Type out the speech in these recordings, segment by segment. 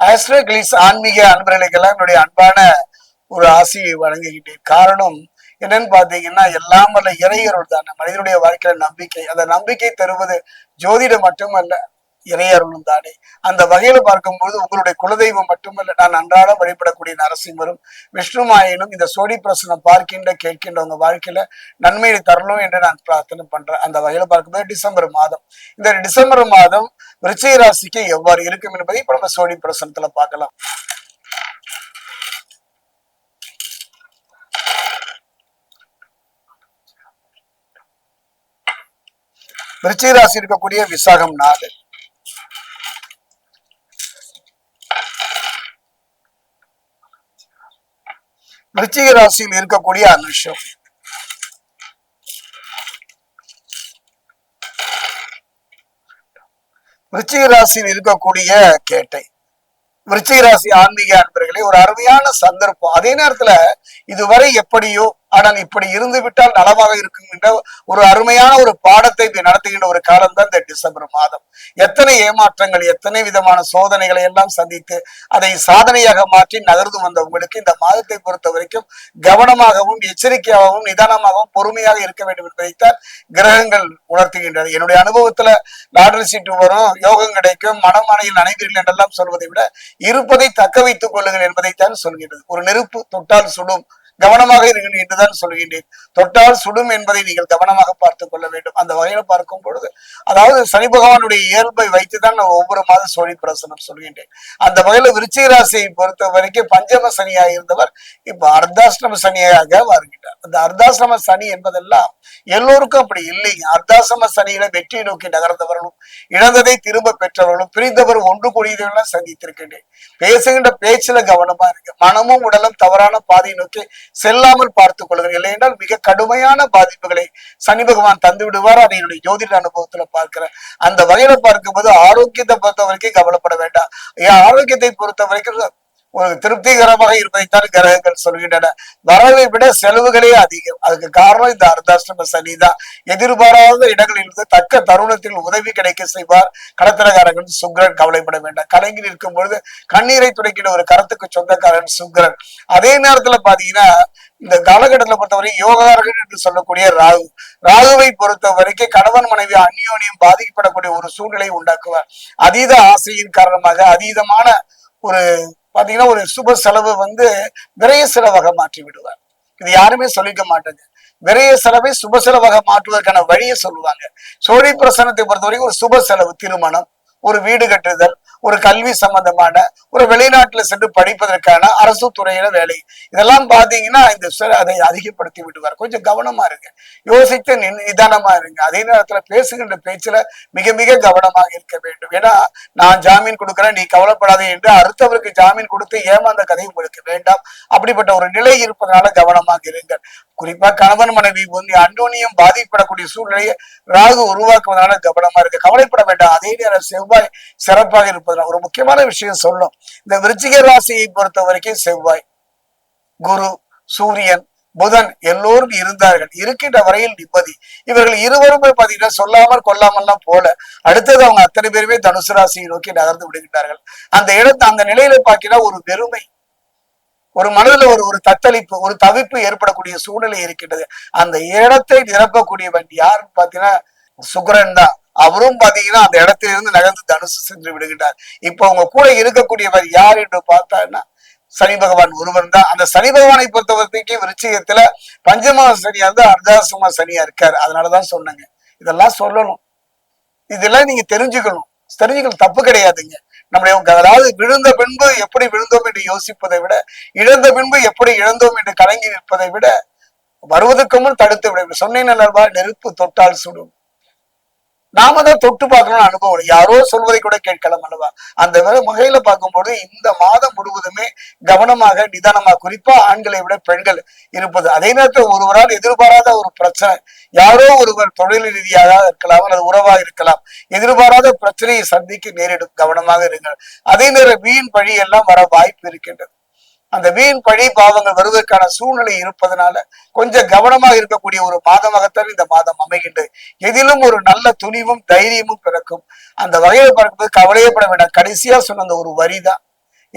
ஆஸ்ட்ரோகிளிஸ் ஆன்மீக அன்பர்களுக்கெல்லாம் என்னுடைய அன்பான ஒரு ஆசையை வழங்குகின்றேன். காரணம் என்னன்னு பாத்தீங்கன்னா, எல்லாம் வல்ல இறையருள் தான் மனிதனுடைய வாழ்க்கையில நம்பிக்கை. அந்த நம்பிக்கை தருவது ஜோதிடம் மட்டுமல்ல, இறையருளும் தானே. அந்த வகையில பார்க்கும்போது உங்களுடைய குலதெய்வம் மட்டுமல்ல, நான் அன்றாடம் வழிபடக்கூடிய நரசிம்மரும் விஷ்ணுமாயனும் இந்த சோடி பிரசனம் பார்க்கின்ற கேட்கின்ற உங்க வாழ்க்கையில நன்மையை தரணும் என்று நான் பிரார்த்தனை பண்றேன். அந்த வகையில பார்க்கும்போது டிசம்பர் மாதம், இந்த டிசம்பர் மாதம் விருச்சிக ராசிக்கு எவ்வாறு இருக்கும் என்பதை இப்ப நம்ம சோடி பிரசனத்துல பார்க்கலாம். விருச்சிக ராசி இருக்கக்கூடிய விசாகம் 4, விருச்சிக ராசியில் இருக்கக்கூடிய அனுஷம், விருச்சிக ராசியில் இருக்கக்கூடிய கேட்டை. விருச்சிக ராசி ஆன்மீக அன்பர்களே, ஒரு அருமையான சந்தர்ப்பம். அதே நேரத்துல இதுவரை எப்படியோ ஆனால் இப்படி இருந்து விட்டால் நலமாக இருக்கும் என்ற ஒரு அருமையான ஒரு பாடத்தை நடத்துகின்ற ஒரு காலம் தான் இந்த டிசம்பர் மாதம். எத்தனை ஏமாற்றங்கள், எத்தனை விதமான சோதனைகளை எல்லாம் சந்தித்து அதை சாதனையாக மாற்றி நகர்ந்து வந்த உங்களுக்கு இந்த மாதத்தை பொறுத்த வரைக்கும் கவனமாகவும் எச்சரிக்கையாகவும் நிதானமாகவும் பொறுமையாக இருக்க வேண்டும் என்பதைத்தான் கிரகங்கள் உணர்த்துகின்றன. என்னுடைய அனுபவத்துல லாட்டரி சீட்டு வரும், யோகம் கிடைக்கும், மனமனையில் அனைவர்கள் என்றெல்லாம் சொல்வதை விட இருப்பதை தக்க வைத்துக் கொள்ளுங்கள் என்பதைத்தான் சொல்கின்றது. ஒரு நெருப்பு தொட்டால் சுடும், கவனமாக இருங்கள் என்றுதான் சொல்கின்றேன். தொட்டால் சுடும் என்பதை நீங்கள் கவனமாக பார்த்துக் கொள்ள வேண்டும். அந்த வகையில பார்க்கும் பொழுது, அதாவது சனி பகவானுடைய இயல்பை வைத்துதான் நான் ஒவ்வொரு மாதம் சோழி பிரசனம் சொல்கின்றேன். அந்த வகையில விருச்சிக ராசியை பொறுத்த வரைக்கும் பஞ்சம சனியாக இருந்தவர் இப்ப அர்த்தாசிரம சனியாக வருகின்றார். அந்த அர்த்தாசிரம சனி என்பதெல்லாம் எல்லோருக்கும் அப்படி இல்லைங்க. அர்த்தாசிரம சனியில வெற்றியை நோக்கி நகர்ந்தவர்களும், இழந்ததை திரும்ப பெற்றவர்களும், பிரிந்தவர் ஒன்று கூடியவர்களும் சந்தித்திருக்கின்றேன். பேசுகின்ற பேச்சுல கவனமா இருக்கு. மனமும் உடலும் தவறான பாதையை நோக்கி செல்லாமல் பார்த்துக் கொள்ளுங்கள். இல்லை என்றால் மிக கடுமையான பாதிப்புகளை சனி பகவான் தந்து விடுவார். அதை என்னுடைய ஜோதிட அனுபவத்துல பார்க்கிறேன். அந்த வகையில பார்க்கும்போது ஆரோக்கியத்தை பொறுத்த வரைக்கும் கவலைப்பட வேண்டாம். ஆரோக்கியத்தை பொறுத்த வரைக்கும் ஒரு திருப்திகரமாக இருப்பதைத்தான் கிரகங்கள் சொல்கின்றன. வரவை விட செலவுகளே அதிகம். அதுக்கு காரணம் இந்த அர்த்தாஷ்டம சனி தான். எதிர்பாராத இடங்களில் இருந்து தக்க தருணத்தில் உதவி கிடைக்க செய்வார் கடத்தலகாரர்கள் சுக்கிரன். கவலைப்பட வேண்டாம். கலைஞர் இருக்கும் பொழுது கண்ணீரை துடைக்கிற ஒரு கரத்துக்கு சொந்தக்காரன் சுக்கிரன். அதே நேரத்துல பாத்தீங்கன்னா இந்த காலகட்டத்தில் பொறுத்தவரை யோகாரர்கள் என்று சொல்லக்கூடிய ராகுவை பொறுத்த வரைக்கும் கணவன் மனைவி அந்யோன்யம் பாதிக்கப்படக்கூடிய ஒரு சூழ்நிலை உண்டாக்குவார். அதீத ஆசையின் காரணமாக அதீதமான ஒரு பாத்தீங்கன்னா ஒரு சுப செலவு விரைய செலவாக மாற்றி விடுவார். இது யாருமே சொல்லிக்க மாட்டாங்க. விரைய செலவை சுப செலவாக மாற்றுவதற்கான வழியை சொல்லுவாங்க. சோழி பிரசனத்தை பொறுத்த வரைக்கும் ஒரு சுப செலவு, திருமணம், ஒரு வீடு கட்டுதல், ஒரு கல்வி சம்பந்தமான, ஒரு வெளிநாட்டுல சென்று படிப்பதற்கான அரசு துறையில வேலை, இதெல்லாம் பாத்தீங்கன்னா இந்த அதை அதிகப்படுத்தி விடுவார். கொஞ்சம் கவனமா இருங்க, யோசித்து நிதானமா இருங்க. அதே நேரத்துல பேசுகின்ற பேச்சுல மிக மிக கவனமாக இருக்க வேண்டும். ஏன்னா நான் ஜாமீன் கொடுக்குறேன், நீ கவலைப்படாதே என்று அடுத்தவருக்கு ஜாமீன் கொடுத்து ஏமாந்த கதை உங்களுக்கு வேண்டாம். அப்படிப்பட்ட ஒரு நிலை இருப்பதனால கவனமாக இருங்கள். குறிப்பா கணவன் மனைவி அந்யோன்யம் பாதிக்கப்படக்கூடிய சூழ்நிலையை ராகு உருவாக்குவதனால கவனமா இருக்கு. கவலைப்பட வேண்டாம். அதே நேரம் செவ்வாய் சிறப்பாக இருப்பதனால் ஒரு முக்கியமான விஷயம் சொல்லும். இந்த விருச்சிக ராசியை பொறுத்த வரைக்கும் செவ்வாய், குரு, சூரியன், புதன் எல்லோரும் இருந்தார்கள். இருக்கின்ற வரையில் நிம்மதி. இவர்கள் இருவருமே பாத்தீங்கன்னா சொல்லாமல் கொல்லாமல்லாம் போல அடுத்தது அவங்க அத்தனை பேருமே தனுசு ராசியை நோக்கி நகர்ந்து விடுகின்றார்கள். அந்த இடத்தை அந்த நிலையில பாத்தீங்கன்னா ஒரு வெறுமை, ஒரு மனதில் ஒரு தத்தளிப்பு, ஒரு தவிப்பு ஏற்படக்கூடிய சூழ்நிலை இருக்கின்றது. அந்த இடத்தை நிரப்பக்கூடியவன் யாருன்னு பாத்தீங்கன்னா சுக்கிரன் தான். அவரும் பாத்தீங்கன்னா அந்த இடத்திலிருந்து நகர்ந்து தனுசு சென்று விடுகின்றார். இப்ப அவங்க கூட இருக்கக்கூடியவர் யார் என்று பார்த்தான்னா சனி பகவான் ஒருவன் தான். அந்த சனி பகவானை பொறுத்த வரைக்கும் விருச்சிகத்துல பஞ்சம சனியா இருந்தா அர்த்தாசிரம சனியா இருக்காரு. அதனாலதான் சொன்னேங்க, இதெல்லாம் சொல்லணும், இதெல்லாம் நீங்க தெரிஞ்சுக்கணும். தப்பு கிடையாதுங்க. நம்முடைய அதாவது விழுந்த பின்பு எப்படி விழுந்தோம் என்று யோசிப்பதை விட, இழந்த பின்பு எப்படி இழந்தோம் என்று கலங்கி நிற்பதை விட, வருவதற்கு முன் தடுத்து விட சொன்னேன் அல்லவா, நெருப்பு தொட்டால் சுடும். நாம தான் தொட்டு பார்க்கணும்னு அனுபவம், யாரோ சொல்வதை கூட கேட்கலாம் அல்லவா. அந்த வகையில பார்க்கும்போது இந்த மாதம் முழுவதுமே கவனமாக நிதானமாக, குறிப்பா ஆண்களை விட பெண்கள் இருப்பது. அதே நேரத்தில் ஒருவரால் எதிர்பாராத ஒரு பிரச்சனை, யாரோ ஒருவர் தொழில் ரீதியாக இருக்கலாம் அல்லது உறவாக இருக்கலாம், எதிர்பாராத பிரச்சனையை சந்திக்க நேரிடும். கவனமாக இருங்கள். அதே நேரம் வீண் பழி எல்லாம் வர வாய்ப்பு இருக்கின்றது. அந்த வீண் பழி பாவங்கள் வருவதற்கான சூழ்நிலை இருப்பதனால கொஞ்சம் கவனமாக இருக்கக்கூடிய ஒரு மாதமாகத்தான் இந்த மாதம் அமைகின்றது. எதிலும் ஒரு நல்ல துணிவும் தைரியமும் பிறக்கும். அந்த வகையை பார்க்கும்போது கவலையப்பட வேண்டாம். கடைசியா சொன்ன அந்த ஒரு வரிதான்,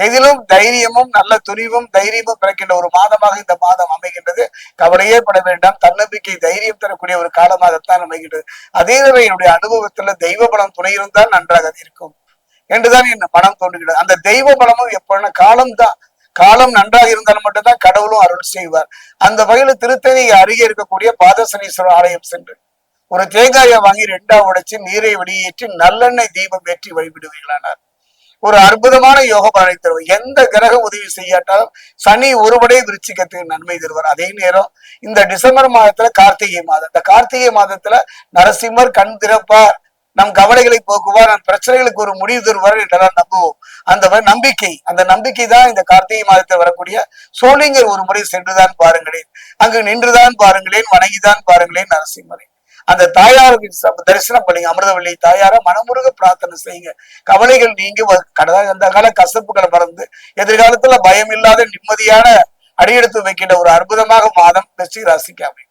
எதிலும் தைரியமும் நல்ல துணிவும் தைரியமும் பிறக்கின்ற ஒரு மாதமாக இந்த மாதம் அமைகின்றது. கவலையே பட வேண்டாம். தன்னம்பிக்கை தைரியம் தரக்கூடிய ஒரு காலமாகத்தான் அமைகின்றது. அதே நேரம் என்னுடைய அனுபவத்துல தெய்வ பலம் துணை இருந்தால் நன்றாக இருக்கும் என்றுதான் என் மனம் தோன்றுகிறது. அந்த தெய்வ பலமும் எப்படின்னா காலம்தான். காலம் நன்றாக இருந்தால் மட்டும்தான் கடவுளும் அருள் செய்வார். அந்த வகையில திருத்தணி அருகே இருக்கக்கூடிய பாதசனீஸ்வரர் ஆலயம் சென்று ஒரு தேங்காயை வாங்கி 2ஆ உடைச்சு நீரை வெளியேற்றி நல்லெண்ணெய் தீபம் ஏற்றி வழிபடுவீர்களானார். ஒரு அற்புதமான யோக பலனை தருவார். எந்த கிரக உதவி செய்யாட்டாலும் சனி ஒருபடை விருச்சிகத்துக்கு நன்மை தருவார். அதே நேரம் இந்த டிசம்பர் மாதத்துல கார்த்திகை மாதம், இந்த கார்த்திகை மாதத்துல நரசிம்மர் கண் திறப்பார், நம் கவலைகளை போக்குவார், நம் பிரச்சனைகளுக்கு ஒரு முடிவு தருவார் என்றெல்லாம் நம்புவோம். அந்த நம்பிக்கை தான் இந்த கார்த்திகை மாதத்தில் வரக்கூடிய சோளிங்கர் ஒரு முறை சென்றுதான் பாருங்களேன், அங்கு நின்றுதான் பாருங்களேன், வணங்கிதான் பாருங்களேன் நரசிம்மரை. அந்த தாயாருக்கு தரிசனம் பண்ணுங்க. அமிர்தவள்ளி தாயார மனமுருக பிரார்த்தனை செய்யுங்க. கவலைகள் நீங்க அந்த கால கசப்புகளை மறந்து எதிர்காலத்துல பயம் இல்லாத நிம்மதியான அடியெடுத்து வைக்கின்ற ஒரு அற்புதமாக மாதம் விருச்சிக ராசிக்கு அமையும்.